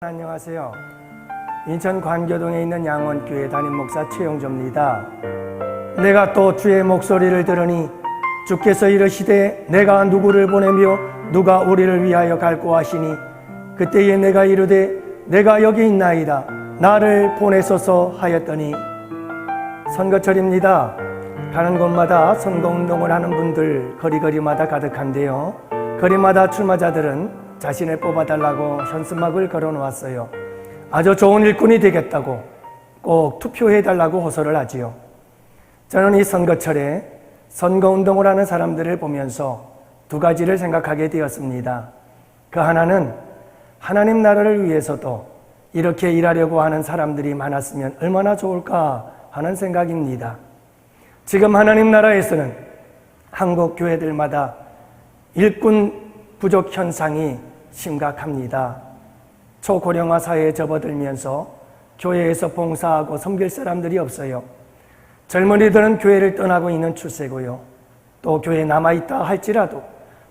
안녕하세요. 인천 관교동에 있는 양원교회 담임 목사 최영조입니다. 내가 또 주의 목소리를 들으니 주께서 이르시되 내가 누구를 보내며 누가 우리를 위하여 갈고 하시니 그때에 내가 이르되 내가 여기 있나이다 나를 보내소서 하였더니 선거철입니다. 가는 곳마다 선거운동을 하는 분들 거리거리마다 가득한데요, 거리마다 출마자들은 자신을 뽑아달라고 현수막을 걸어놓았어요. 아주 좋은 일꾼이 되겠다고 꼭 투표해달라고 호소를 하지요. 저는 이 선거철에 선거운동을 하는 사람들을 보면서 두 가지를 생각하게 되었습니다. 그 하나는 하나님 나라를 위해서도 이렇게 일하려고 하는 사람들이 많았으면 얼마나 좋을까 하는 생각입니다. 지금 하나님 나라에서는 한국 교회들마다 일꾼 부족 현상이 심각합니다. 초고령화 사회에 접어들면서 교회에서 봉사하고 섬길 사람들이 없어요. 젊은이들은 교회를 떠나고 있는 추세고요. 또 교회에 남아있다 할지라도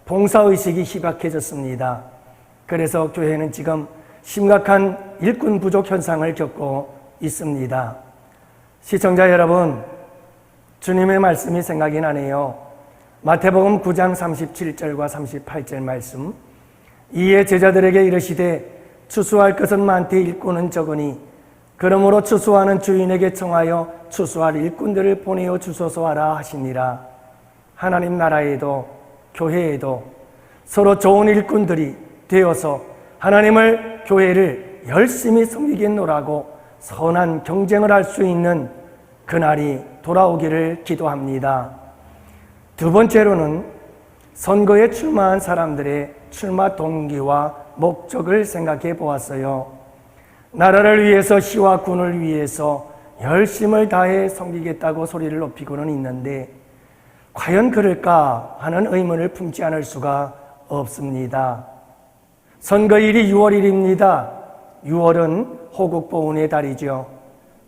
봉사의식이 희박해졌습니다. 그래서 교회는 지금 심각한 일꾼 부족 현상을 겪고 있습니다. 시청자 여러분, 주님의 말씀이 생각이 나네요. 마태복음 9장 37절과 38절 말씀. 이에 제자들에게 이르시되 추수할 것은 많되 일꾼은 적으니 그러므로 추수하는 주인에게 청하여 추수할 일꾼들을 보내어 주소서 하라 하시니라. 하나님 나라에도 교회에도 서로 좋은 일꾼들이 되어서 하나님을, 교회를 열심히 섬기겠노라고 선한 경쟁을 할 수 있는 그날이 돌아오기를 기도합니다. 두 번째로는 선거에 출마한 사람들의 출마 동기와 목적을 생각해 보았어요. 나라를 위해서, 시와 군을 위해서 열심을 다해 섬기겠다고 소리를 높이고는 있는데 과연 그럴까 하는 의문을 품지 않을 수가 없습니다. 선거일이 6월일입니다. 6월은 호국보훈의 달이죠.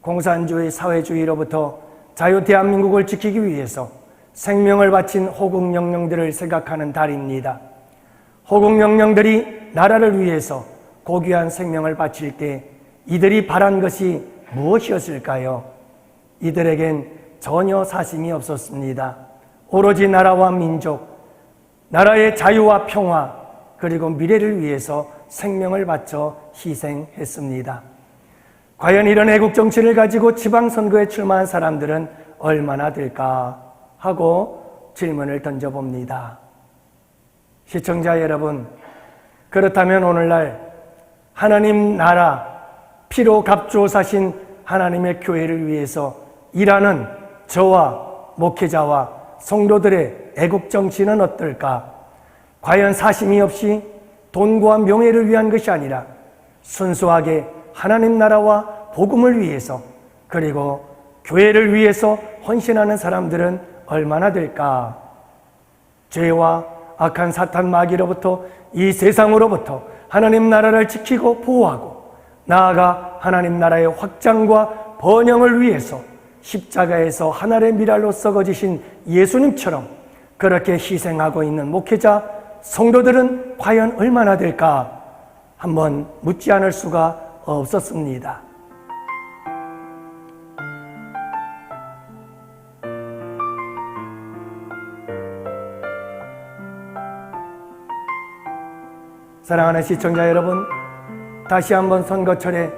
공산주의, 사회주의로부터 자유 대한민국을 지키기 위해서 생명을 바친 호국영령들을 생각하는 달입니다. 호국영령들이 나라를 위해서 고귀한 생명을 바칠 때 이들이 바란 것이 무엇이었을까요? 이들에겐 전혀 사심이 없었습니다. 오로지 나라와 민족, 나라의 자유와 평화, 그리고 미래를 위해서 생명을 바쳐 희생했습니다. 과연 이런 애국 정치를 가지고 지방선거에 출마한 사람들은 얼마나 될까 하고 질문을 던져봅니다. 시청자 여러분, 그렇다면 오늘날 하나님 나라, 피로 값주어 사신 하나님의 교회를 위해서 일하는 저와 목회자와 성도들의 애국 정치는 어떨까? 과연 사심이 없이 돈과 명예를 위한 것이 아니라 순수하게 하나님 나라와 복음을 위해서, 그리고 교회를 위해서 헌신하는 사람들은 얼마나 될까? 죄와 악한 사탄 마귀로부터, 이 세상으로부터 하나님 나라를 지키고 보호하고 나아가 하나님 나라의 확장과 번영을 위해서 십자가에서 하늘의 미랄로 썩어지신 예수님처럼 그렇게 희생하고 있는 목회자, 성도들은 과연 얼마나 될까? 한번 묻지 않을 수가 없었습니다. 사랑하는 시청자 여러분, 다시 한번 선거철에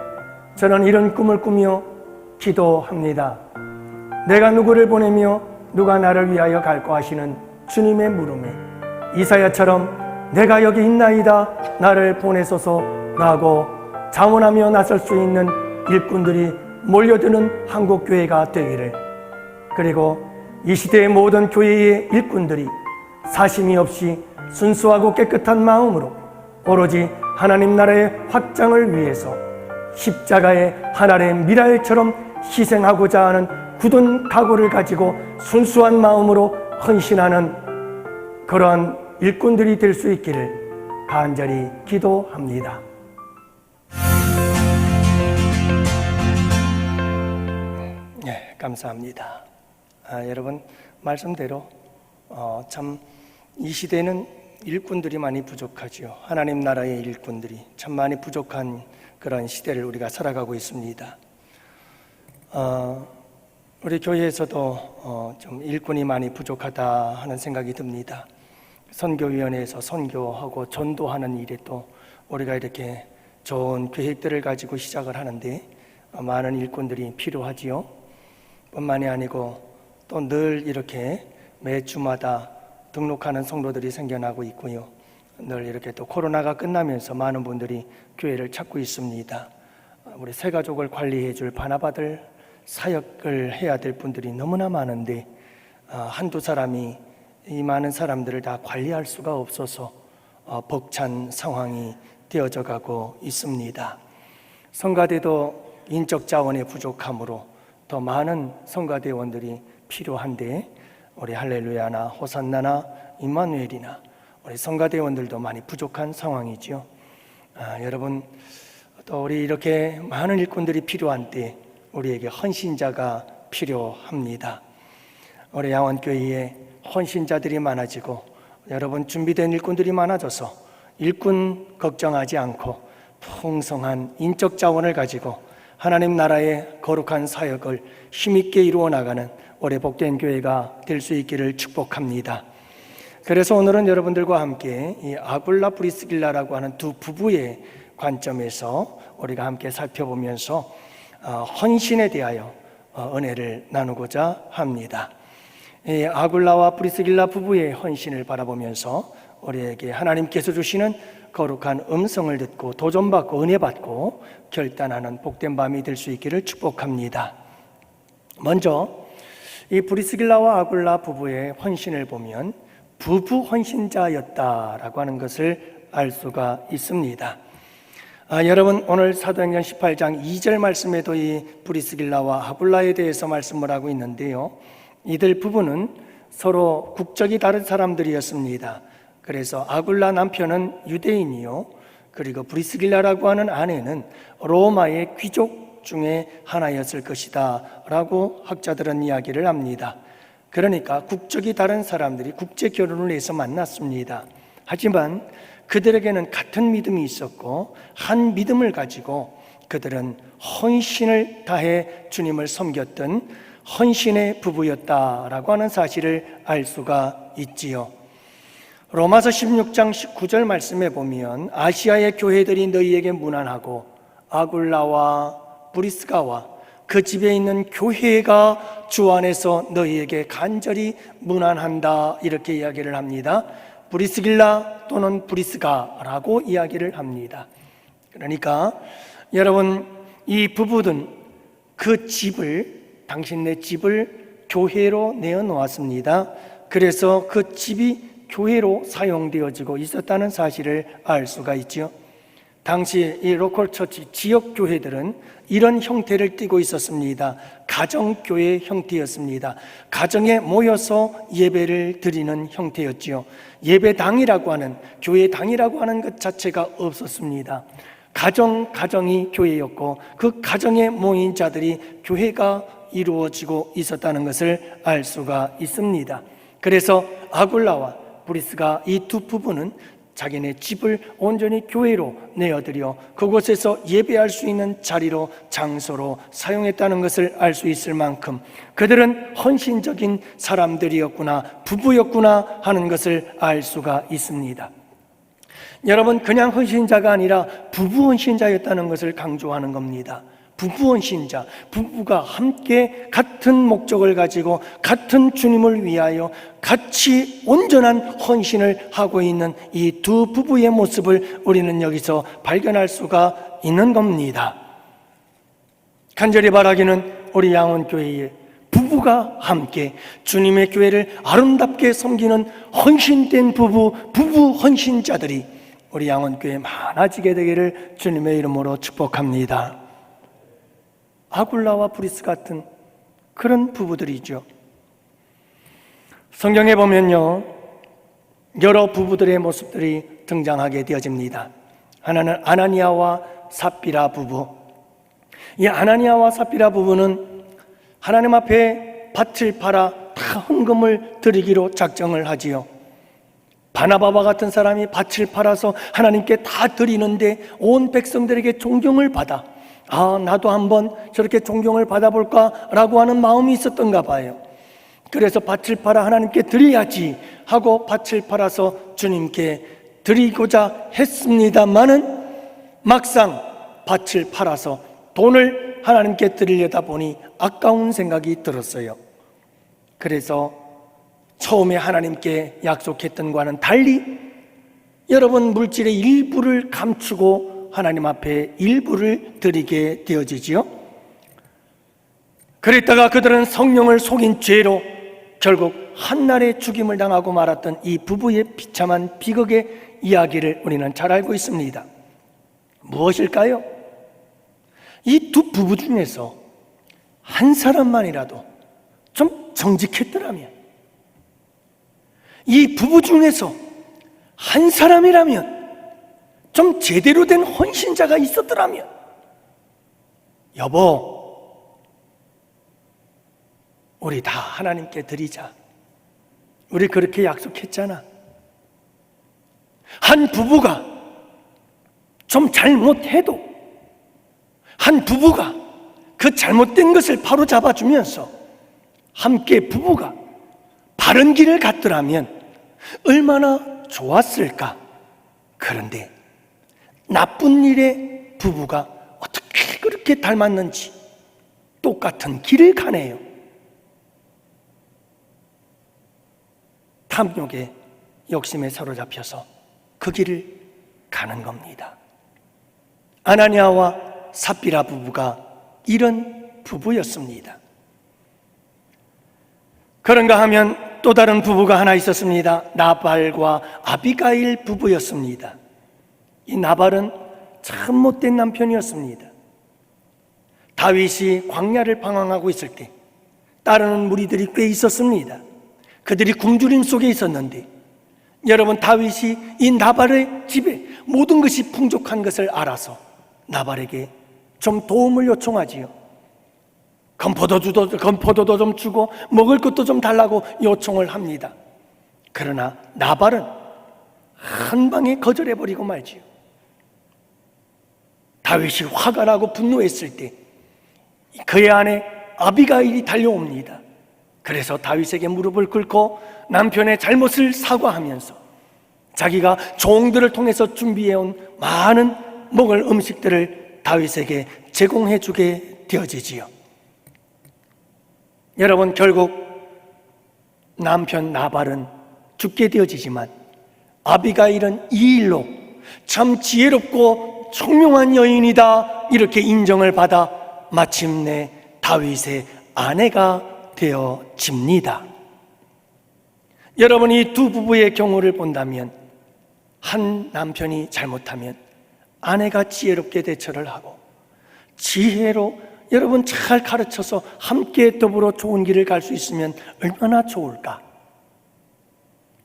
저는 이런 꿈을 꾸며 기도합니다. 내가 누구를 보내며 누가 나를 위하여 갈고 하시는 주님의 물음에 이사야처럼 내가 여기 있나이다 나를 보내소서라고 자원하며 나설 수 있는 일꾼들이 몰려드는 한국교회가 되기를, 그리고 이 시대의 모든 교회의 일꾼들이 사심이 없이 순수하고 깨끗한 마음으로 오로지 하나님 나라의 확장을 위해서 십자가의 하늘의 미랄처럼 희생하고자 하는 굳은 각오를 가지고 순수한 마음으로 헌신하는 그러한 일꾼들이 될 수 있기를 간절히 기도합니다. 네, 감사합니다. 여러분 말씀대로 참 이 시대는 일꾼들이 많이 부족하지요. 하나님 나라의 일꾼들이 참 많이 부족한 그런 시대를 우리가 살아가고 있습니다. 우리 교회에서도 좀 일꾼이 많이 부족하다 하는 생각이 듭니다. 선교위원회에서 선교하고 전도하는 일에 또 우리가 이렇게 좋은 계획들을 가지고 시작을 하는데 많은 일꾼들이 필요하지요. 뿐만이 아니고 또 늘 이렇게 매 주마다 등록하는 성도들이 생겨나고 있고요. 늘 이렇게 또 코로나가 끝나면서 많은 분들이 교회를 찾고 있습니다. 우리 새 가족을 관리해 줄 바나바들 사역을 해야 될 분들이 너무나 많은데 한두 사람이 이 많은 사람들을 다 관리할 수가 없어서 벅찬 상황이 되어져 가고 있습니다. 성가대도 인적 자원의 부족함으로 더 많은 성가대원들이 필요한데 우리 할렐루야나 호산나나 임마누엘이나 우리 성가대원들도 많이 부족한 상황이죠. 여러분, 또 우리 이렇게 많은 일꾼들이 필요한 때 우리에게 헌신자가 필요합니다. 우리 양원교회에 헌신자들이 많아지고 여러분 준비된 일꾼들이 많아져서 일꾼 걱정하지 않고 풍성한 인적 자원을 가지고 하나님 나라의 거룩한 사역을 힘있게 이루어 나가는 올해 복된 교회가 될 수 있기를 축복합니다. 그래서 오늘은 여러분들과 함께 이 아굴라 브리스길라라고 하는 두 부부의 관점에서 우리가 함께 살펴보면서 헌신에 대하여 은혜를 나누고자 합니다. 이 아굴라와 브리스길라 부부의 헌신을 바라보면서 우리에게 하나님께서 주시는 거룩한 음성을 듣고 도전받고 은혜받고 결단하는 복된 밤이 될 수 있기를 축복합니다. 먼저 이 브리스길라와 아굴라 부부의 헌신을 보면 부부 헌신자였다라고 하는 것을 알 수가 있습니다. 여러분, 오늘 사도행전 18장 2절 말씀에도 이 브리스길라와 아굴라에 대해서 말씀을 하고 있는데요, 이들 부부는 서로 국적이 다른 사람들이었습니다. 그래서 아굴라 남편은 유대인이요, 그리고 브리스길라라고 하는 아내는 로마의 귀족 중에 하나였을 것이다 라고 학자들은 이야기를 합니다. 그러니까 국적이 다른 사람들이 국제 결혼을 해서 만났습니다. 하지만 그들에게는 같은 믿음이 있었고 한 믿음을 가지고 그들은 헌신을 다해 주님을 섬겼던 헌신의 부부였다라고 하는 사실을 알 수가 있지요. 로마서 16장 19절 말씀에 보면 아시아의 교회들이 너희에게 문안하고 아굴라와 브리스가와 그 집에 있는 교회가 주 안에서 너희에게 간절히 문안한다 이렇게 이야기를 합니다. 브리스길라 또는 브리스가라고 이야기를 합니다. 그러니까 여러분, 이 부부는 그 집을, 당신네 집을 교회로 내어놓았습니다. 그래서 그 집이 교회로 사용되어지고 있었다는 사실을 알 수가 있죠. 당시 이 로컬 처치 지역 교회들은 이런 형태를 띠고 있었습니다. 가정교회 형태였습니다. 가정에 모여서 예배를 드리는 형태였지요. 예배당이라고 하는, 교회당이라고 하는 것 자체가 없었습니다. 가정이 교회였고 그 가정에 모인 자들이 교회가 이루어지고 있었다는 것을 알 수가 있습니다. 그래서 아굴라와 브리스가 이 두 부부는 자기네 집을 온전히 교회로 내어드려 그곳에서 예배할 수 있는 자리로, 장소로 사용했다는 것을 알 수 있을 만큼 그들은 헌신적인 사람들이었구나, 부부였구나 하는 것을 알 수가 있습니다. 여러분, 그냥 헌신자가 아니라 부부 헌신자였다는 것을 강조하는 겁니다. 부부 헌신자, 부부가 함께 같은 목적을 가지고 같은 주님을 위하여 같이 온전한 헌신을 하고 있는 이 두 부부의 모습을 우리는 여기서 발견할 수가 있는 겁니다. 간절히 바라기는 우리 양원교회에 부부가 함께 주님의 교회를 아름답게 섬기는 헌신된 부부 헌신자들이 우리 양원교회에 많아지게 되기를 주님의 이름으로 축복합니다. 아굴라와 브리스 같은 그런 부부들이죠. 성경에 보면요, 여러 부부들의 모습들이 등장하게 되어집니다. 하나는 아나니아와 삽비라 부부. 이 아나니아와 삽비라 부부는 하나님 앞에 밭을 팔아 다 헌금을 드리기로 작정을 하지요. 바나바와 같은 사람이 밭을 팔아서 하나님께 다 드리는데 온 백성들에게 존경을 받아 나도 한번 저렇게 존경을 받아볼까 라고 하는 마음이 있었던가 봐요. 그래서 밭을 팔아 하나님께 드려야지 하고 밭을 팔아서 주님께 드리고자 했습니다마는 막상 밭을 팔아서 돈을 하나님께 드리려다 보니 아까운 생각이 들었어요. 그래서 처음에 하나님께 약속했던 것과는 달리 여러분 물질의 일부를 감추고 하나님 앞에 일부를 드리게 되어지지요. 그랬다가 그들은 성령을 속인 죄로 결국 한날에 죽임을 당하고 말았던 이 부부의 비참한 비극의 이야기를 우리는 잘 알고 있습니다. 무엇일까요? 이 두 부부 중에서 한 사람만이라도 좀 정직했더라면, 이 부부 중에서 한 사람이라면 좀 제대로 된 헌신자가 있었더라면, 여보, 우리 다 하나님께 드리자. 우리 그렇게 약속했잖아. 한 부부가 좀 잘못해도 한 부부가 그 잘못된 것을 바로 잡아주면서 함께 부부가 바른 길을 갔더라면 얼마나 좋았을까. 그런데 나쁜 일에 부부가 어떻게 그렇게 닮았는지 똑같은 길을 가네요. 탐욕에 욕심에 사로잡혀서 그 길을 가는 겁니다. 아나니아와 삽비라 부부가 이런 부부였습니다. 그런가 하면 또 다른 부부가 하나 있었습니다. 나발과 아비가일 부부였습니다. 이 나발은 참 못된 남편이었습니다. 다윗이 광야를 방황하고 있을 때 따르는 무리들이 꽤 있었습니다. 그들이 굶주림 속에 있었는데 여러분, 다윗이 이 나발의 집에 모든 것이 풍족한 것을 알아서 나발에게 좀 도움을 요청하지요. 건포도도 좀 주고 먹을 것도 좀 달라고 요청을 합니다. 그러나 나발은 한 방에 거절해버리고 말지요. 다윗이 화가 나고 분노했을 때 그의 아내 아비가일이 달려옵니다. 그래서 다윗에게 무릎을 꿇고 남편의 잘못을 사과하면서 자기가 종들을 통해서 준비해온 많은 먹을 음식들을 다윗에게 제공해 주게 되어지지요. 여러분, 결국 남편 나발은 죽게 되어지지만 아비가일은 이 일로 참 지혜롭고 총명한 여인이다 이렇게 인정을 받아 마침내 다윗의 아내가 되어집니다. 여러분, 이 두 부부의 경우를 본다면 한 남편이 잘못하면 아내가 지혜롭게 대처를 하고 지혜로 여러분 잘 가르쳐서 함께 더불어 좋은 길을 갈 수 있으면 얼마나 좋을까.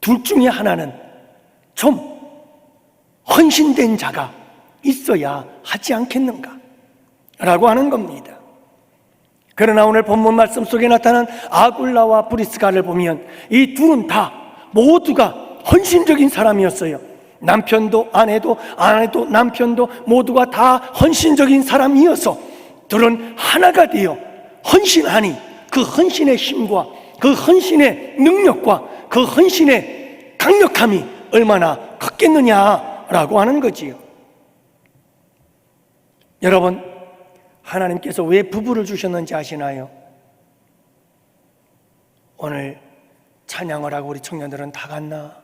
둘 중에 하나는 좀 헌신된 자가 있어야 하지 않겠는가 라고 하는 겁니다. 그러나 오늘 본문 말씀 속에 나타난 아굴라와 브리스가를 보면 이 둘은 다 모두가 헌신적인 사람이었어요. 남편도 아내도 남편도 모두가 다 헌신적인 사람이어서 둘은 하나가 되어 헌신하니 그 헌신의 힘과 그 헌신의 능력과 그 헌신의 강력함이 얼마나 컸겠느냐라고 하는 거지요. 여러분, 하나님께서 왜 부부를 주셨는지 아시나요? 오늘 찬양을 하고 우리 청년들은 다 갔나?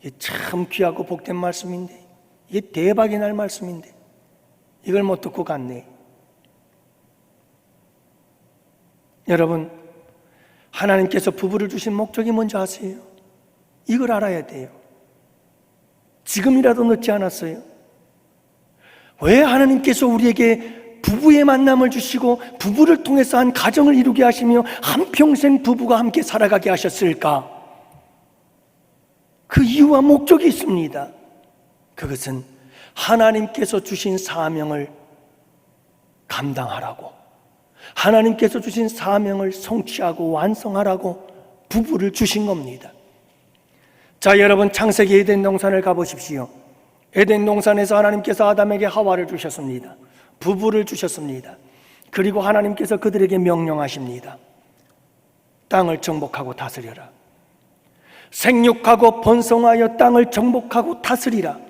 이게 참 귀하고 복된 말씀인데, 이게 대박이 날 말씀인데 이걸 못 듣고 갔네. 여러분, 하나님께서 부부를 주신 목적이 뭔지 아세요? 이걸 알아야 돼요. 지금이라도 늦지 않았어요. 왜 하나님께서 우리에게 부부의 만남을 주시고 부부를 통해서 한 가정을 이루게 하시며 한평생 부부가 함께 살아가게 하셨을까? 그 이유와 목적이 있습니다. 그것은 하나님께서 주신 사명을 감당하라고, 하나님께서 주신 사명을 성취하고 완성하라고 부부를 주신 겁니다. 자, 여러분, 창세기 에덴 동산을 가보십시오. 에덴 동산에서 하나님께서 아담에게 하와를 주셨습니다. 부부를 주셨습니다. 그리고 하나님께서 그들에게 명령하십니다. 땅을 정복하고 다스려라. 생육하고 번성하여 땅을 정복하고 다스리라.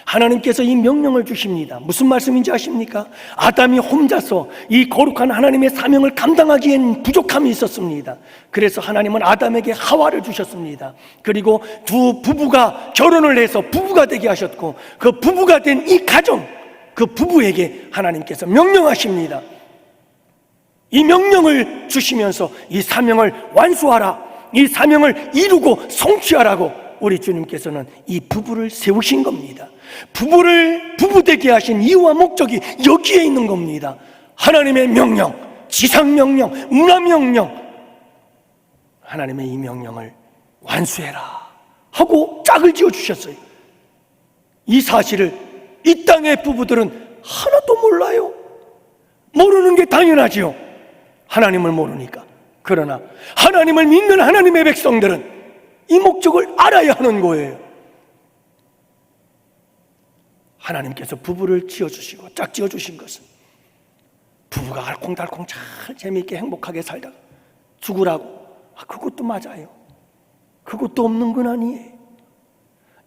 하나님께서 이 명령을 주십니다. 무슨 말씀인지 아십니까? 아담이 혼자서 이 거룩한 하나님의 사명을 감당하기엔 부족함이 있었습니다. 그래서 하나님은 아담에게 하와를 주셨습니다. 그리고 두 부부가 결혼을 해서 부부가 되게 하셨고, 그 부부가 된 이 가정, 그 부부에게 하나님께서 명령하십니다. 이 명령을 주시면서 이 사명을 완수하라, 이 사명을 이루고 성취하라고 우리 주님께서는 이 부부를 세우신 겁니다. 부부를 부부되게 하신 이유와 목적이 여기에 있는 겁니다. 하나님의 명령, 지상명령, 문화명령, 하나님의 이 명령을 완수해라 하고 짝을 지어주셨어요. 이 사실을 이 땅의 부부들은 하나도 몰라요. 모르는 게 당연하지요. 하나님을 모르니까. 그러나 하나님을 믿는 하나님의 백성들은 이 목적을 알아야 하는 거예요. 하나님께서 부부를 지어주시고 짝 지어주신 것은 부부가 알콩달콩 잘 재미있게 행복하게 살다가 죽으라고. 그것도 맞아요. 그것도 없는 건 아니에요.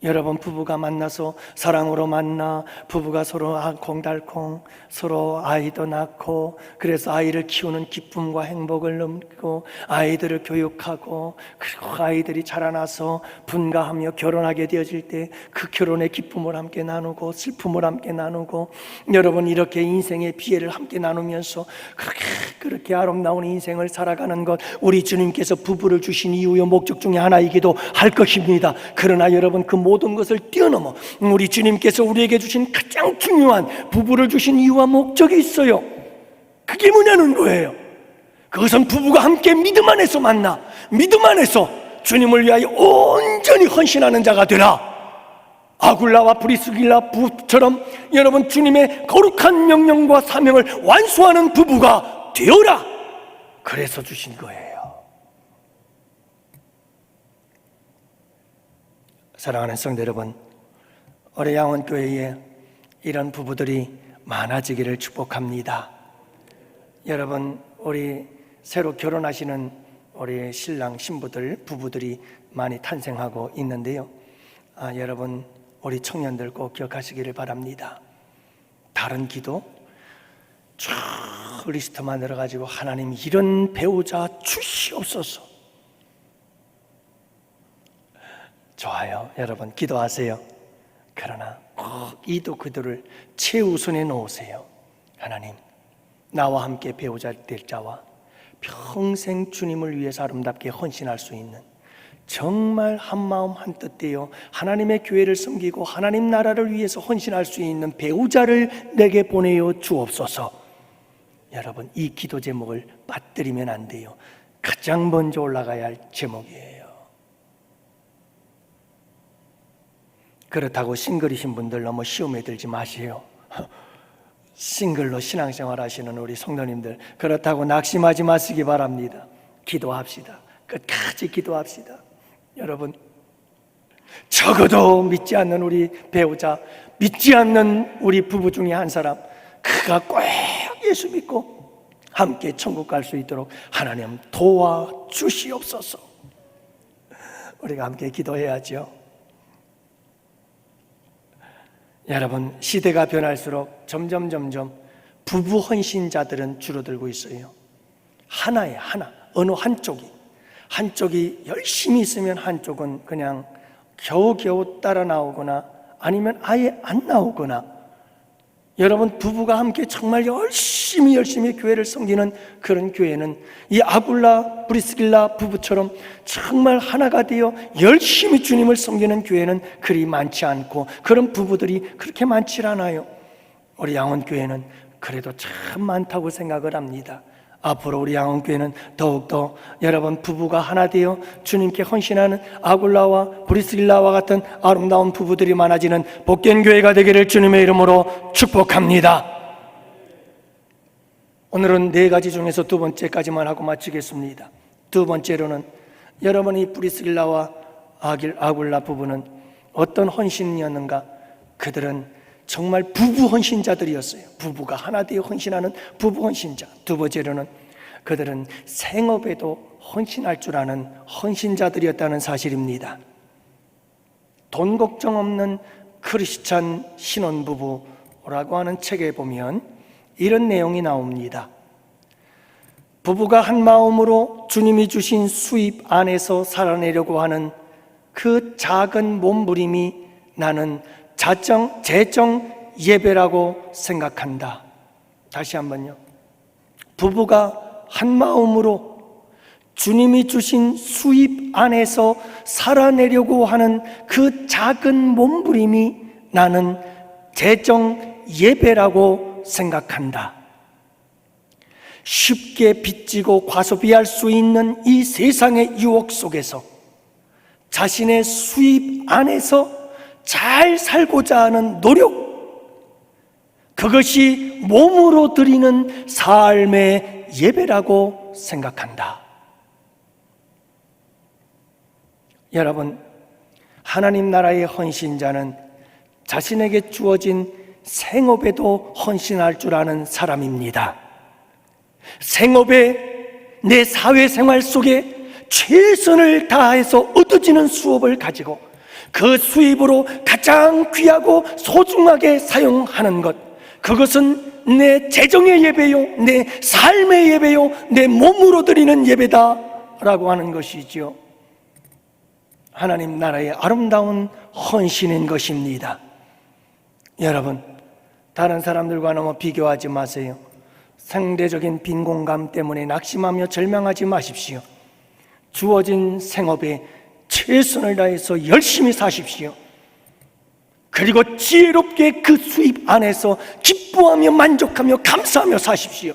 여러분, 부부가 만나서 사랑으로 만나 부부가 서로 알콩달콩 서로 아이도 낳고, 그래서 아이를 키우는 기쁨과 행복을 넘기고 아이들을 교육하고, 그리고 아이들이 자라나서 분가하며 결혼하게 되어질 때 그 결혼의 기쁨을 함께 나누고 슬픔을 함께 나누고, 여러분, 이렇게 인생의 비애를 함께 나누면서 그렇게 아름다운 인생을 살아가는 것, 우리 주님께서 부부를 주신 이유의 목적 중에 하나이기도 할 것입니다. 그러나 여러분, 그 모든 것을 뛰어넘어 우리 주님께서 우리에게 주신 가장 중요한 부부를 주신 이유와 목적이 있어요. 그게 뭐냐는 거예요. 그것은 부부가 함께 믿음 안에서 만나 믿음 안에서 주님을 위하여 온전히 헌신하는 자가 되라. 아굴라와 브리스길라 부부처럼 여러분, 주님의 거룩한 명령과 사명을 완수하는 부부가 되어라. 그래서 주신 거예요. 사랑하는 성도 여러분, 올해 양원교회에 이런 부부들이 많아지기를 축복합니다. 여러분, 우리 새로 결혼하시는 우리 신랑 신부들, 부부들이 많이 탄생하고 있는데요. 여러분, 우리 청년들 꼭 기억하시기를 바랍니다. 다른 기도 쭉 리스트만 들어가지고 하나님 이런 배우자 주시옵소서. 좋아요. 여러분, 기도하세요. 그러나 꼭 이도 그들을 최우선에 놓으세요. 하나님, 나와 함께 배우자 될 자와 평생 주님을 위해서 아름답게 헌신할 수 있는, 정말 한마음 한뜻 되어 하나님의 교회를 섬기고 하나님 나라를 위해서 헌신할 수 있는 배우자를 내게 보내어 주옵소서. 여러분, 이 기도 제목을 빠뜨리면 안 돼요. 가장 먼저 올라가야 할 제목이에요. 그렇다고 싱글이신 분들 너무 시험에 들지 마세요. 싱글로 신앙생활 하시는 우리 성도님들, 그렇다고 낙심하지 마시기 바랍니다. 기도합시다. 끝까지 기도합시다. 여러분, 적어도 믿지 않는 우리 배우자, 믿지 않는 우리 부부 중에 한 사람, 그가 꼭 예수 믿고 함께 천국 갈 수 있도록 하나님 도와주시옵소서. 우리가 함께 기도해야죠. 여러분, 시대가 변할수록 점점 부부 헌신자들은 줄어들고 있어요. 하나에 하나, 어느 한쪽이 열심히 있으면 한쪽은 그냥 겨우겨우 따라 나오거나 아니면 아예 안 나오거나, 여러분, 부부가 함께 정말 열심히 교회를 섬기는 그런 교회는 이 아굴라 브리스길라 부부처럼 정말 하나가 되어 열심히 주님을 섬기는 교회는 그리 많지 않고, 그런 부부들이 그렇게 많지 않아요. 우리 양원교회는 그래도 참 많다고 생각을 합니다. 앞으로 우리 양원교회는 더욱더 여러분, 부부가 하나 되어 주님께 헌신하는 아굴라와 브리스길라와 같은 아름다운 부부들이 많아지는 복견교회가 되기를 주님의 이름으로 축복합니다. 오늘은 4가지 중에서 2번째까지만 하고 마치겠습니다. 2번째로는 여러분이 브리스길라와 아굴라 부부는 어떤 헌신이었는가? 그들은 정말 부부 헌신자들이었어요. 부부가 하나 되어 헌신하는 부부 헌신자. 두 번째로는 그들은 생업에도 헌신할 줄 아는 헌신자들이었다는 사실입니다. 돈 걱정 없는 크리스찬 신혼부부라고 하는 책에 보면 이런 내용이 나옵니다. 부부가 한 마음으로 주님이 주신 수입 안에서 살아내려고 하는 그 작은 몸부림이 나는 재정 예배라고 생각한다. 다시 한번요. 부부가 한 마음으로 주님이 주신 수입 안에서 살아내려고 하는 그 작은 몸부림이 나는 재정 예배라고 생각한다. 쉽게 빚지고 과소비할 수 있는 이 세상의 유혹 속에서 자신의 수입 안에서 잘 살고자 하는 노력, 그것이 몸으로 드리는 삶의 예배라고 생각한다. 여러분, 하나님 나라의 헌신자는 자신에게 주어진 생업에도 헌신할 줄 아는 사람입니다. 생업에, 내 사회생활 속에 최선을 다해서 얻어지는 수업을 가지고 그 수입으로 가장 귀하고 소중하게 사용하는 것, 그것은 내 재정의 예배요, 내 삶의 예배요, 내 몸으로 드리는 예배다라고 하는 것이죠. 하나님 나라의 아름다운 헌신인 것입니다. 여러분, 다른 사람들과 너무 비교하지 마세요. 상대적인 빈곤감 때문에 낙심하며 절망하지 마십시오. 주어진 생업에 최선을 다해서 열심히 사십시오. 그리고 지혜롭게 그 수입 안에서 기뻐하며 만족하며 감사하며 사십시오.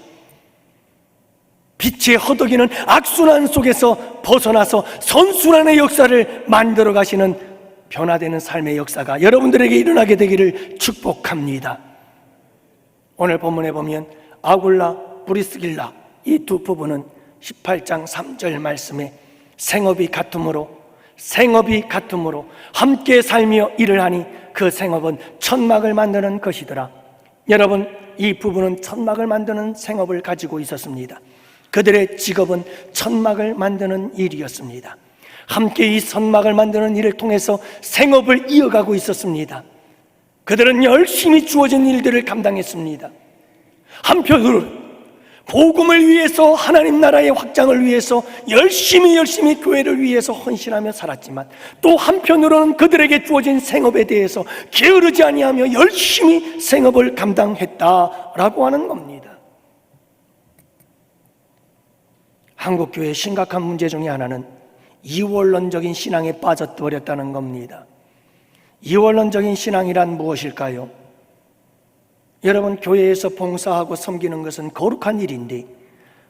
빛의 허덕이는 악순환 속에서 벗어나서 선순환의 역사를 만들어 가시는 변화되는 삶의 역사가 여러분들에게 일어나게 되기를 축복합니다. 오늘 본문에 보면 아굴라, 브리스길라 이 두 부부는 18장 3절 말씀에 생업이 같으므로 함께 살며 일을 하니 그 생업은 천막을 만드는 것이더라. 여러분, 이 부부는 천막을 만드는 생업을 가지고 있었습니다. 그들의 직업은 천막을 만드는 일이었습니다. 함께 이 천막을 만드는 일을 통해서 생업을 이어가고 있었습니다. 그들은 열심히 주어진 일들을 감당했습니다. 한편으로 복음을 위해서, 하나님 나라의 확장을 위해서 열심히 교회를 위해서 헌신하며 살았지만, 또 한편으로는 그들에게 주어진 생업에 대해서 게으르지 아니하며 열심히 생업을 감당했다라고 하는 겁니다. 한국 교회의 심각한 문제 중에 하나는 이원론적인 신앙에 빠져버렸다는 겁니다. 이원론적인 신앙이란 무엇일까요? 여러분, 교회에서 봉사하고 섬기는 것은 거룩한 일인데,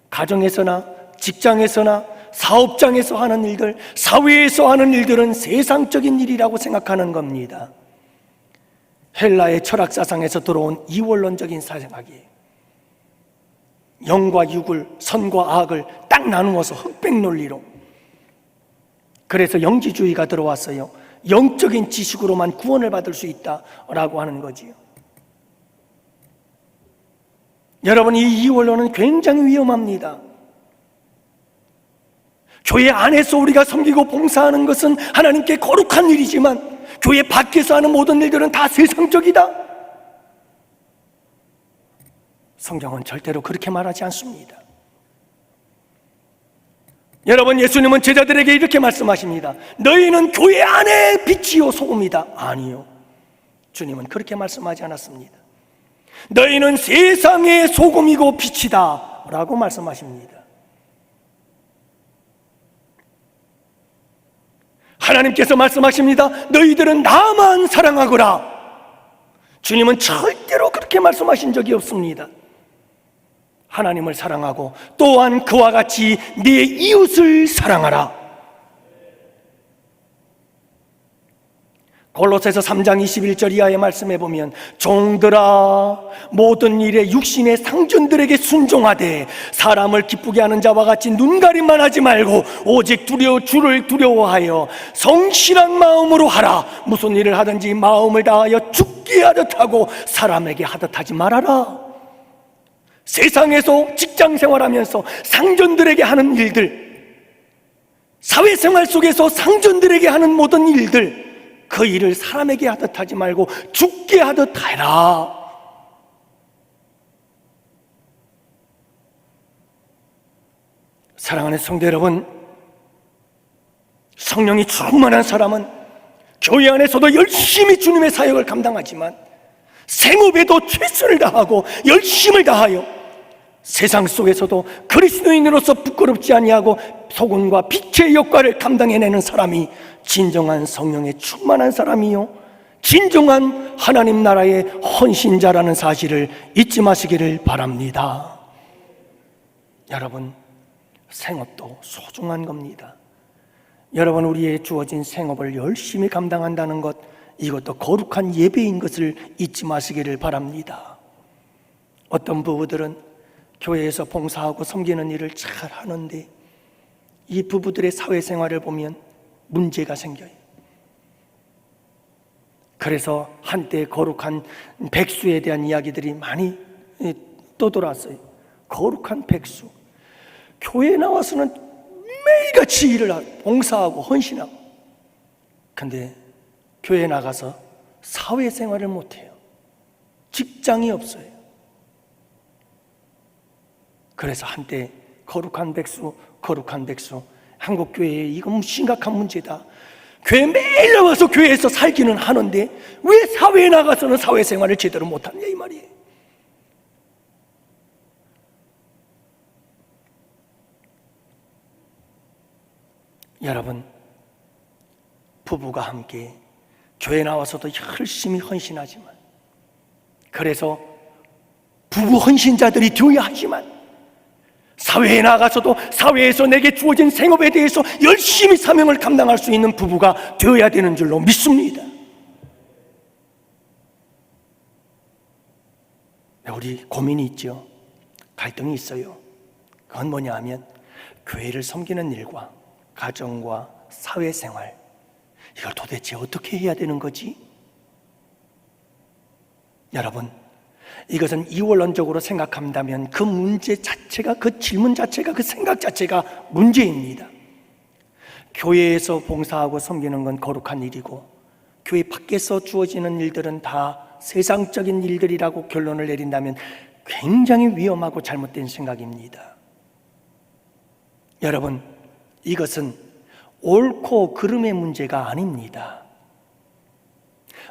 가정에서나 직장에서나 사업장에서 하는 일들, 사회에서 하는 일들은 세상적인 일이라고 생각하는 겁니다. 헬라의 철학사상에서 들어온 이원론적인 사상학이에요. 영과 육을, 선과 악을 딱 나누어서 흑백 논리로. 그래서 영지주의가 들어왔어요. 영적인 지식으로만 구원을 받을 수 있다라고 하는 거지요. 여러분, 이 이원론은 굉장히 위험합니다. 교회 안에서 우리가 섬기고 봉사하는 것은 하나님께 거룩한 일이지만, 교회 밖에서 하는 모든 일들은 다 세상적이다. 성경은 절대로 그렇게 말하지 않습니다. 여러분, 예수님은 제자들에게 이렇게 말씀하십니다. 너희는 교회 안에 빛이요 소금이다. 아니요, 주님은 그렇게 말씀하지 않았습니다. 너희는 세상의 소금이고 빛이다 라고 말씀하십니다. 하나님께서 말씀하십니다. 너희들은 나만 사랑하거라. 주님은 절대로 그렇게 말씀하신 적이 없습니다. 하나님을 사랑하고 또한 그와 같이 네 이웃을 사랑하라. 골로새서 3장 21절 이하의 말씀에 보면 종들아 모든 일에 육신의 상전들에게 순종하되 사람을 기쁘게 하는 자와 같이 눈가림만 하지 말고 오직 주를 두려워하여 성실한 마음으로 하라. 무슨 일을 하든지 마음을 다하여 죽게 하듯 하고 사람에게 하듯 하지 말아라. 세상에서 직장생활하면서 상전들에게 하는 일들, 사회생활 속에서 상전들에게 하는 모든 일들, 그 일을 사람에게 하듯 하지 말고 죽게 하듯 하라. 사랑하는 성도 여러분, 성령이 충만한 사람은 교회 안에서도 열심히 주님의 사역을 감당하지만 생업에도 최선을 다하고 열심을 다하여 세상 속에서도 그리스도인으로서 부끄럽지 아니하고 소금과 빛의 역할을 감당해내는 사람이 진정한 성령에 충만한 사람이요 진정한 하나님 나라의 헌신자라는 사실을 잊지 마시기를 바랍니다. 여러분, 생업도 소중한 겁니다. 여러분, 우리의 주어진 생업을 열심히 감당한다는 것, 이것도 거룩한 예배인 것을 잊지 마시기를 바랍니다. 어떤 부부들은 교회에서 봉사하고 섬기는 일을 잘 하는데 이 부부들의 사회생활을 보면 문제가 생겨요. 그래서 한때 거룩한 백수에 대한 이야기들이 많이 떠돌았어요. 거룩한 백수, 교회에 나와서는 매일같이 일을 하고 봉사하고 헌신하고, 근데 교회에 나가서 사회생활을 못해요. 직장이 없어요. 그래서 한때 거룩한 백수, 한국교회에 이건 심각한 문제다. 교회 매일 나와서 교회에서 살기는 하는데 왜 사회에 나가서는 사회생활을 제대로 못하느냐 이 말이에요. 여러분, 부부가 함께 교회 나와서도 열심히 헌신하지만, 그래서 부부 헌신자들이 되어야 하지만 사회에 나가서도 사회에서 내게 주어진 생업에 대해서 열심히 사명을 감당할 수 있는 부부가 되어야 되는 줄로 믿습니다. 우리 고민이 있죠. 갈등이 있어요. 그건 뭐냐 하면 교회를 섬기는 일과 가정과 사회생활, 이걸 도대체 어떻게 해야 되는 거지? 여러분, 이것은 이원론적으로 생각한다면 그 문제 자체가, 그 질문 자체가, 그 생각 자체가 문제입니다. 교회에서 봉사하고 섬기는 건 거룩한 일이고 교회 밖에서 주어지는 일들은 다 세상적인 일들이라고 결론을 내린다면 굉장히 위험하고 잘못된 생각입니다. 여러분, 이것은 옳고 그름의 문제가 아닙니다.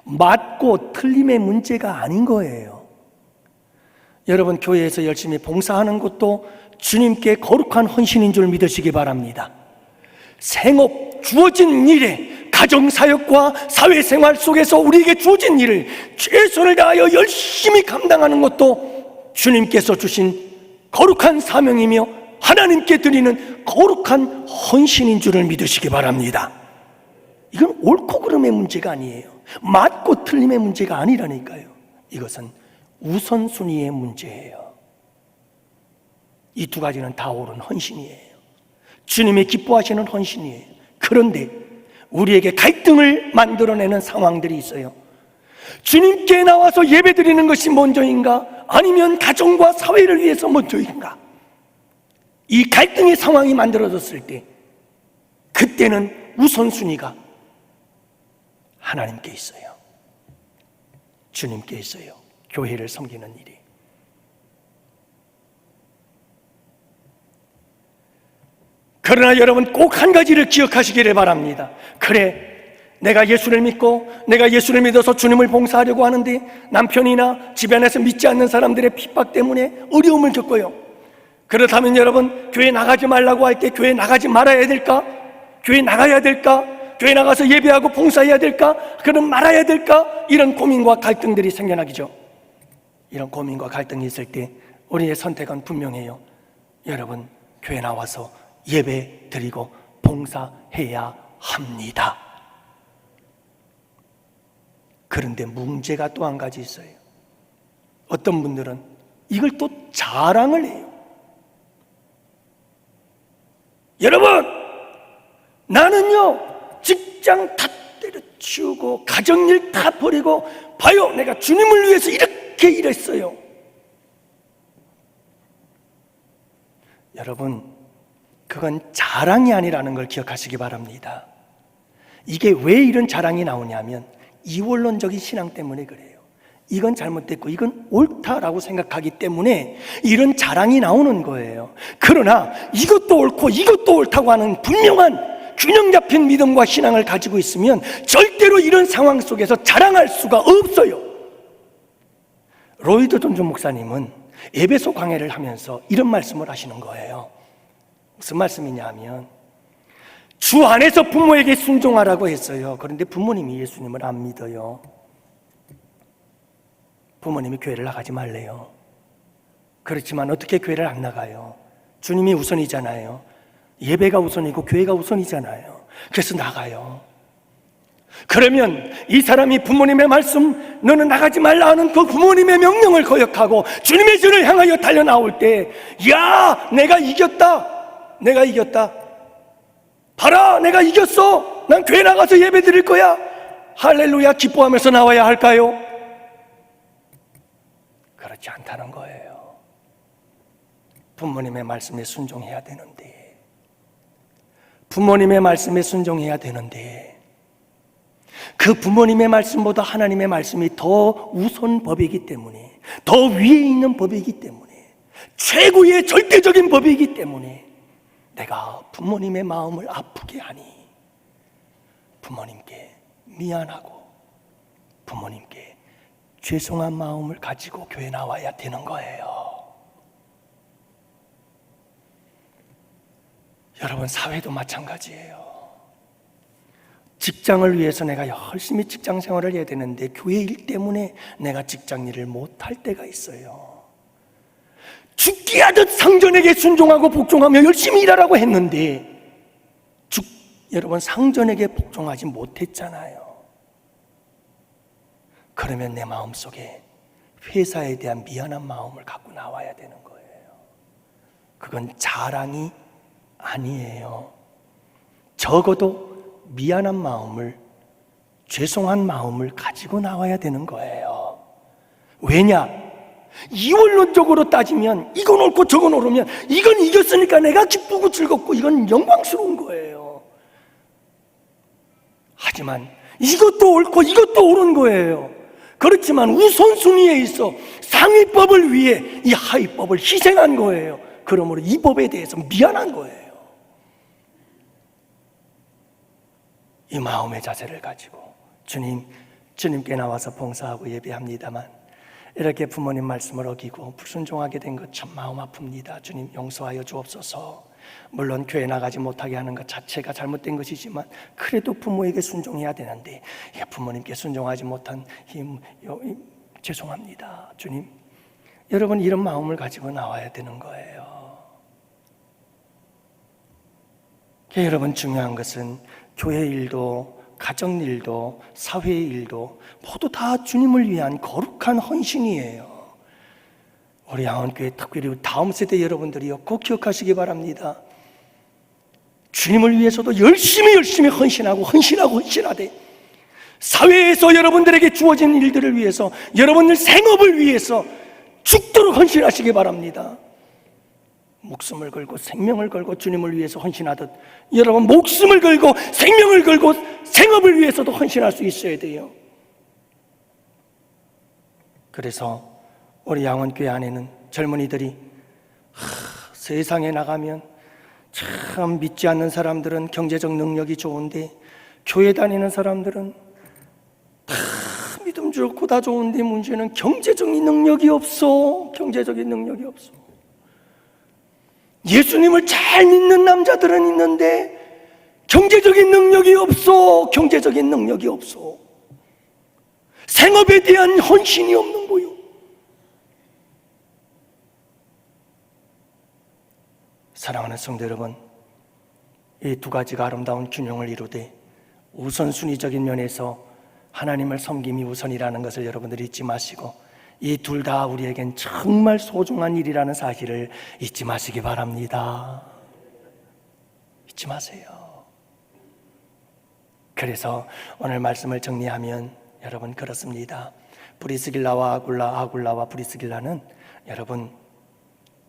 맞고 틀림의 문제가 아닌 거예요. 여러분, 교회에서 열심히 봉사하는 것도 주님께 거룩한 헌신인 줄 믿으시기 바랍니다. 생업, 주어진 일에, 가정사역과 사회생활 속에서 우리에게 주어진 일을 최선을 다하여 열심히 감당하는 것도 주님께서 주신 거룩한 사명이며 하나님께 드리는 거룩한 헌신인 줄을 믿으시기 바랍니다. 이건 옳고 그름의 문제가 아니에요. 맞고 틀림의 문제가 아니라니까요. 이것은 우선순위의 문제예요. 이 두 가지는 다 옳은 헌신이에요. 주님이 기뻐하시는 헌신이에요. 그런데 우리에게 갈등을 만들어내는 상황들이 있어요. 주님께 나와서 예배드리는 것이 먼저인가? 아니면 가정과 사회를 위해서 먼저인가? 이 갈등의 상황이 만들어졌을 때, 그때는 우선순위가 하나님께 있어요. 주님께 있어요. 교회를 섬기는 일이. 그러나 여러분, 꼭 한 가지를 기억하시기를 바랍니다. 그래, 내가 예수를 믿고 내가 예수를 믿어서 주님을 봉사하려고 하는데 남편이나 집안에서 믿지 않는 사람들의 핍박 때문에 어려움을 겪어요. 그렇다면 여러분, 교회 나가지 말라고 할 때 교회 나가지 말아야 될까? 교회 나가야 될까? 교회 나가서 예배하고 봉사해야 될까? 그럼 말아야 될까? 이런 고민과 갈등들이 생겨나기죠. 이런 고민과 갈등이 있을 때 우리의 선택은 분명해요. 여러분, 교회 나와서 예배 드리고 봉사해야 합니다. 그런데 문제가 또 한 가지 있어요. 어떤 분들은 이걸 또 자랑을 해요. 여러분, 나는요 직장 다 때려치우고 가정일 다 버리고 봐요, 내가 주님을 위해서 이렇게 일했어요. 여러분, 그건 자랑이 아니라는 걸 기억하시기 바랍니다. 이게 왜 이런 자랑이 나오냐면 이원론적인 신앙 때문에 그래요. 이건 잘못됐고 이건 옳다라고 생각하기 때문에 이런 자랑이 나오는 거예요. 그러나 이것도 옳고 이것도 옳다고 하는 분명한 균형 잡힌 믿음과 신앙을 가지고 있으면 절대로 이런 상황 속에서 자랑할 수가 없어요. 로이드 존슨 목사님은 에베소 강해를 하면서 이런 말씀을 하시는 거예요. 무슨 말씀이냐 하면 주 안에서 부모에게 순종하라고 했어요. 그런데 부모님이 예수님을 안 믿어요. 부모님이 교회를 나가지 말래요. 그렇지만 어떻게 교회를 안 나가요? 주님이 우선이잖아요. 예배가 우선이고 교회가 우선이잖아요. 그래서 나가요. 그러면 이 사람이 부모님의 말씀, 너는 나가지 말라 하는 그 부모님의 명령을 거역하고 주님의 전을 향하여 달려나올 때, 야, 내가 이겼다. 내가 이겼다. 봐라, 내가 이겼어. 난 교회 나가서 예배 드릴 거야. 할렐루야 기뻐하면서 나와야 할까요? 그렇지 않다는 거예요. 부모님의 말씀에 순종해야 되는데, 부모님의 말씀에 순종해야 되는데 그 부모님의 말씀보다 하나님의 말씀이 더 우선 법이기 때문에, 더 위에 있는 법이기 때문에, 최고의 절대적인 법이기 때문에 내가 부모님의 마음을 아프게 하니 부모님께 미안하고 부모님께 죄송한 마음을 가지고 교회 나와야 되는 거예요. 여러분, 사회도 마찬가지예요. 직장을 위해서 내가 열심히 직장 생활을 해야 되는데 교회 일 때문에 내가 직장 일을 못할 때가 있어요. 죽기 하듯 상전에게 순종하고 복종하며 열심히 일하라고 했는데 여러분, 상전에게 복종하지 못했잖아요. 그러면 내 마음속에 회사에 대한 미안한 마음을 갖고 나와야 되는 거예요. 그건 자랑이 아니에요. 적어도 미안한 마음을, 죄송한 마음을 가지고 나와야 되는 거예요. 왜냐? 이원론적으로 따지면 이건 옳고 저건 옳으면 이건 이겼으니까 내가 기쁘고 즐겁고 이건 영광스러운 거예요. 하지만 이것도 옳고 이것도 옳은 거예요. 그렇지만 우선순위에 있어 상위법을 위해 이 하위법을 희생한 거예요. 그러므로 이 법에 대해서 미안한 거예요. 이 마음의 자세를 가지고 주님께 나와서 봉사하고 예배합니다만 이렇게 부모님 말씀을 어기고 불순종하게 된 것 참 마음 아픕니다. 주님 용서하여 주옵소서. 물론 교회 나가지 못하게 하는 것 자체가 잘못된 것이지만 그래도 부모에게 순종해야 되는데 부모님께 순종하지 못한 힘 죄송합니다. 주님, 여러분 이런 마음을 가지고 나와야 되는 거예요. 여러분, 중요한 것은 교회 일도 가정 일도 사회 일도 모두 다 주님을 위한 거룩한 헌신이에요. 우리 양원교회 특별히 다음 세대 여러분들이요 꼭 기억하시기 바랍니다. 주님을 위해서도 열심히 헌신하되 사회에서 여러분들에게 주어진 일들을 위해서, 여러분들 생업을 위해서 죽도록 헌신하시기 바랍니다. 목숨을 걸고 생명을 걸고 주님을 위해서 헌신하듯 여러분 목숨을 걸고 생명을 걸고 생업을 위해서도 헌신할 수 있어야 돼요. 그래서 우리 양원교회 안에는 젊은이들이 세상에 나가면 참 믿지 않는 사람들은 경제적 능력이 좋은데 교회 다니는 사람들은 다 믿음 좋고 다 좋은데 문제는 경제적인 능력이 없어. 경제적인 능력이 없어. 예수님을 잘 믿는 남자들은 있는데 경제적인 능력이 없어. 경제적인 능력이 없어. 생업에 대한 헌신이 없는 거요. 사랑하는 성도 여러분, 이 두 가지가 아름다운 균형을 이루되 우선순위적인 면에서 하나님을 섬김이 우선이라는 것을 여러분들이 잊지 마시고, 이 둘 다 우리에겐 정말 소중한 일이라는 사실을 잊지 마시기 바랍니다. 잊지 마세요. 그래서 오늘 말씀을 정리하면 여러분 그렇습니다. 브리스길라와 아굴라와 브리스길라는 여러분,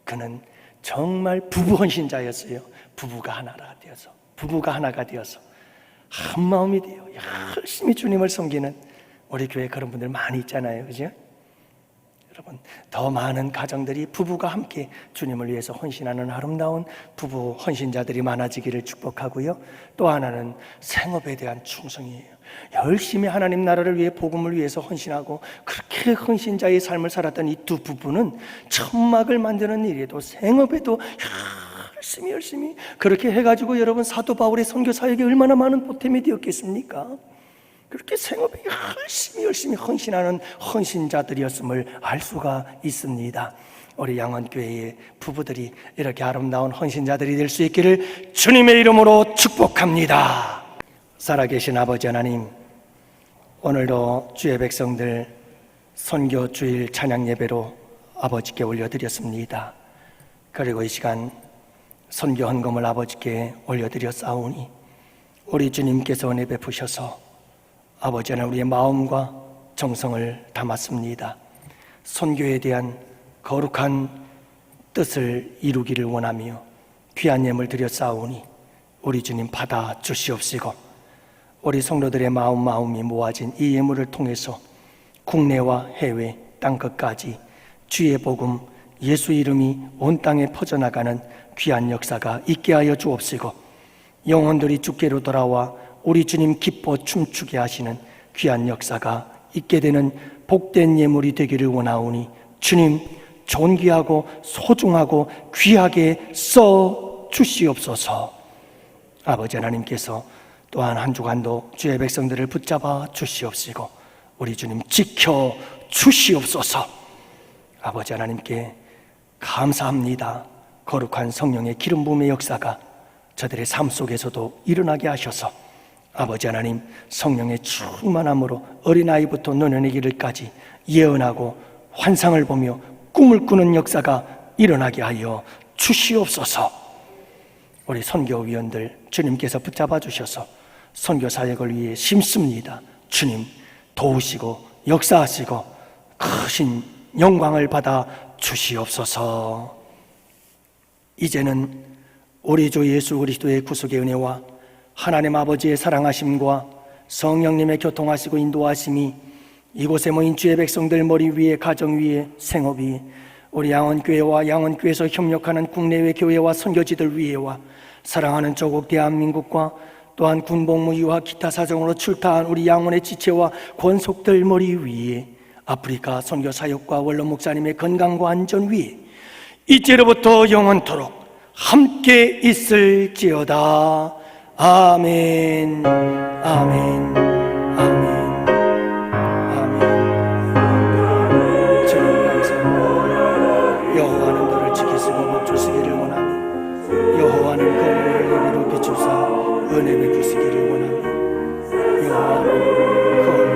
그는 정말 부부 헌신자였어요. 부부가 하나가 되어서 한 마음이 되어 열심히 주님을 섬기는 우리 교회 그런 분들 많이 있잖아요, 그죠? 여러분, 더 많은 가정들이 부부가 함께 주님을 위해서 헌신하는 아름다운 부부 헌신자들이 많아지기를 축복하고요. 또 하나는 생업에 대한 충성이에요. 열심히 하나님 나라를 위해, 복음을 위해서 헌신하고 그렇게 헌신자의 삶을 살았던 이 두 부부는 천막을 만드는 일에도 생업에도 열심히 그렇게 해가지고 여러분, 사도 바울의 선교 사역에 얼마나 많은 보탬이 되었겠습니까? 그렇게 생업에 열심히 헌신하는 헌신자들이었음을 알 수가 있습니다. 우리 양원교회의 부부들이 이렇게 아름다운 헌신자들이 될 수 있기를 주님의 이름으로 축복합니다. 살아계신 아버지 하나님, 오늘도 주의 백성들 선교 주일 찬양 예배로 아버지께 올려드렸습니다. 그리고 이 시간 선교 헌금을 아버지께 올려드렸사오니 우리 주님께서 은혜 베푸셔서 아버지 하나님, 우리의 마음과 정성을 담았습니다. 선교에 대한 거룩한 뜻을 이루기를 원하며 귀한 예물 드렸사오니 우리 주님 받아 주시옵시고, 우리 성도들의 마음이 모아진 이 예물을 통해서 국내와 해외 땅끝까지 주의 복음, 예수 이름이 온 땅에 퍼져나가는 귀한 역사가 있게 하여 주옵시고, 영혼들이 주께로 돌아와 우리 주님 기뻐 춤추게 하시는 귀한 역사가 있게 되는 복된 예물이 되기를 원하오니 주님 존귀하고 소중하고 귀하게 써 주시옵소서. 아버지 하나님께서 또한 한 주간도 주의 백성들을 붙잡아 주시옵시고 우리 주님 지켜 주시옵소서. 아버지 하나님께 감사합니다. 거룩한 성령의 기름 부음의 역사가 저들의 삶 속에서도 일어나게 하셔서 아버지 하나님, 성령의 충만함으로 어린아이부터 노년의 길을까지 예언하고 환상을 보며 꿈을 꾸는 역사가 일어나게 하여 주시옵소서. 우리 선교위원들 주님께서 붙잡아 주셔서 선교 사역을 위해 심습니다. 주님 도우시고 역사하시고 크신 영광을 받아 주시옵소서. 이제는 우리 주 예수 그리스도의 구속의 은혜와 하나님 아버지의 사랑하심과 성령님의 교통하시고 인도하심이 이곳에 모인 주의 백성들 머리 위에, 가정 위에, 생업 위에, 우리 양원교회와 양원교회에서 협력하는 국내외 교회와 선교지들 위에와 사랑하는 조국 대한민국과 또한 군복무 이유와 기타 사정으로 출타한 우리 양원의 지체와 권속들 머리 위에, 아프리카 선교 사역과 원로 목사님의 건강과 안전 위에 이제로부터 영원토록 함께 있을지어다. 아멘, 아멘, 아멘, 아멘. 주님 감사합니다. 여호와는 너를 지키시고 복 주시기를 원하니, 여호와는 거울을 내게로 비추사 은혜 베푸시기를 원하니, 여호와는 거울을